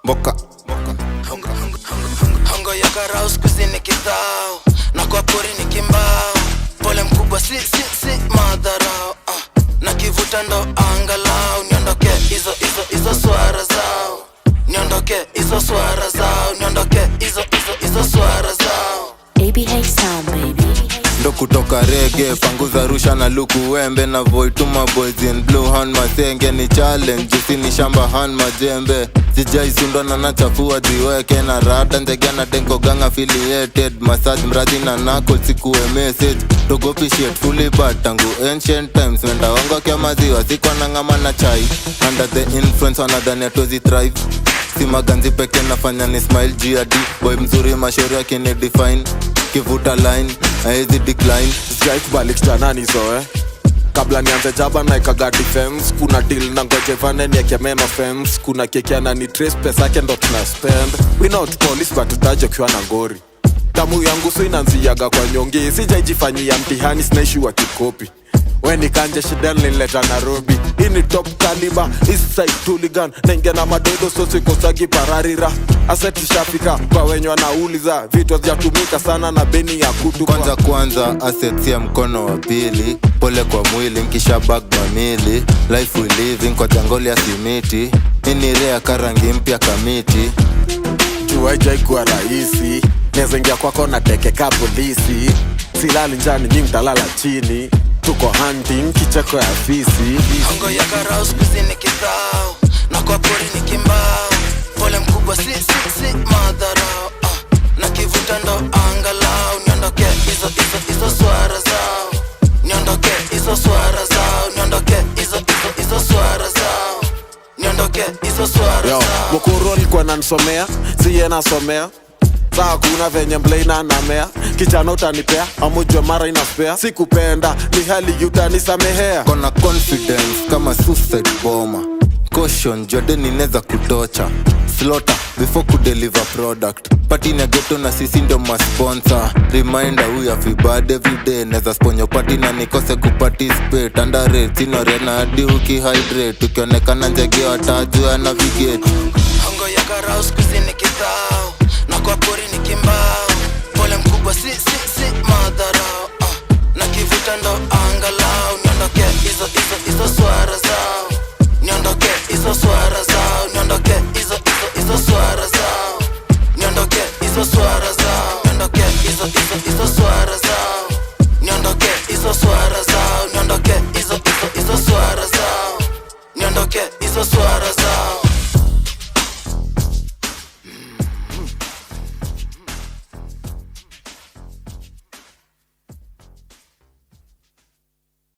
Boka Hongo ya karao kusini kithao, na kwa pori ni kimbao. Pole mkubwa si madharau, na kivuta ndo angalau. Niondoke hizo swara zao, niondoke hizo swara zao, niondoke hizo swara zao. ABH sound baby. ndo kutoka reggae, panguza rusha na luku wembe. Na void to my boys in blue hand masenge ni challenge. Jusi ni shamba hand majembe, sijai sundwa na nachafua ziweke. Na rada ndege na denko gang affiliated. Massage mradi na knuckle sikuwe message. Dogopi shit fully bad tangu ancient times. Wenda ongo kia maziwa sikuwa na ngama na chai. Under the influence wanadhani atozi thrive. Si maganzi peke nafanya ni smile G.A.D. Boy mzuri mashauri yake ni define. Kivuta line, haezi decline. Sijai kubali kitanani zoe kabla nianze jaba na ikaga defense. Kuna deal na ngoje vane nieke mema fems. Kuna kekiana ni trace pesa yake ndo tunaspend. We not police but tutaje kiwa na ngori. Damu yangu so inanziaga kwa nyongi. Sijaijifanyia mtihani sinaishi wa kikopi. Weni kanje shida nileta Nairobi. Ini top caliber, east side hooligan. Naingia na madodo so sikosagi pararira. Asset shafika kwa wenye wanauliza. Vitu hazijatumika sana na beni ya kutupa. Kwanza assets ya mkono wa pili. Pole kwa mwili nkisha bag mamili. Life we living kwa jangoli ya simiti. Ini rea karangi mpya kamiti. Jua haikuwa rahisi. Neza ingia kwako na teke ka polisi. Silali njani nyingi talala chini. Tuko hunting kicheko ya fisi. Hongo ya karao kusini kithao, na kwa pori ni kimbao. Pole mkubwa si madharau, na kivuta ndo angalau. Niondoke hizo swara zao, niondoke hizo swara zao, niondoke hizo swara zao, niondoke hizo swara zao. Mukuru alikuwa nanisomea, siye nasomea. Saa kuna venye mblena na mea. Kichana utanipea, amujwe mara inaspea. Sikupenda, ni hali utanisamehea. Kona confidence kama suicide bomber. Caution, Jordan ineza kutocha. Slaughter, before kudeliver product. Party na ghetto na sisi ndo masponsor. Reminder we have bad everyday. Neza sponyo party na nikose kuparticipate. Underrate, sino rena hadi ukihydrate. Ukionekana njege watajua navigate. Hongo ya karao kusini kithao, na kwa pori ni kimbao. Pole mkubwa si madharau, na kivuta ndo angalau. Niondoke hizo swara zao, niondoke hizo swara zao, niondoke hizo swara zao, niondoke hizo swara zao, niondoke hizo swara zao, niondoke hizo swara zao, niondoke hizo swara zao, niondoke hizo swara zao.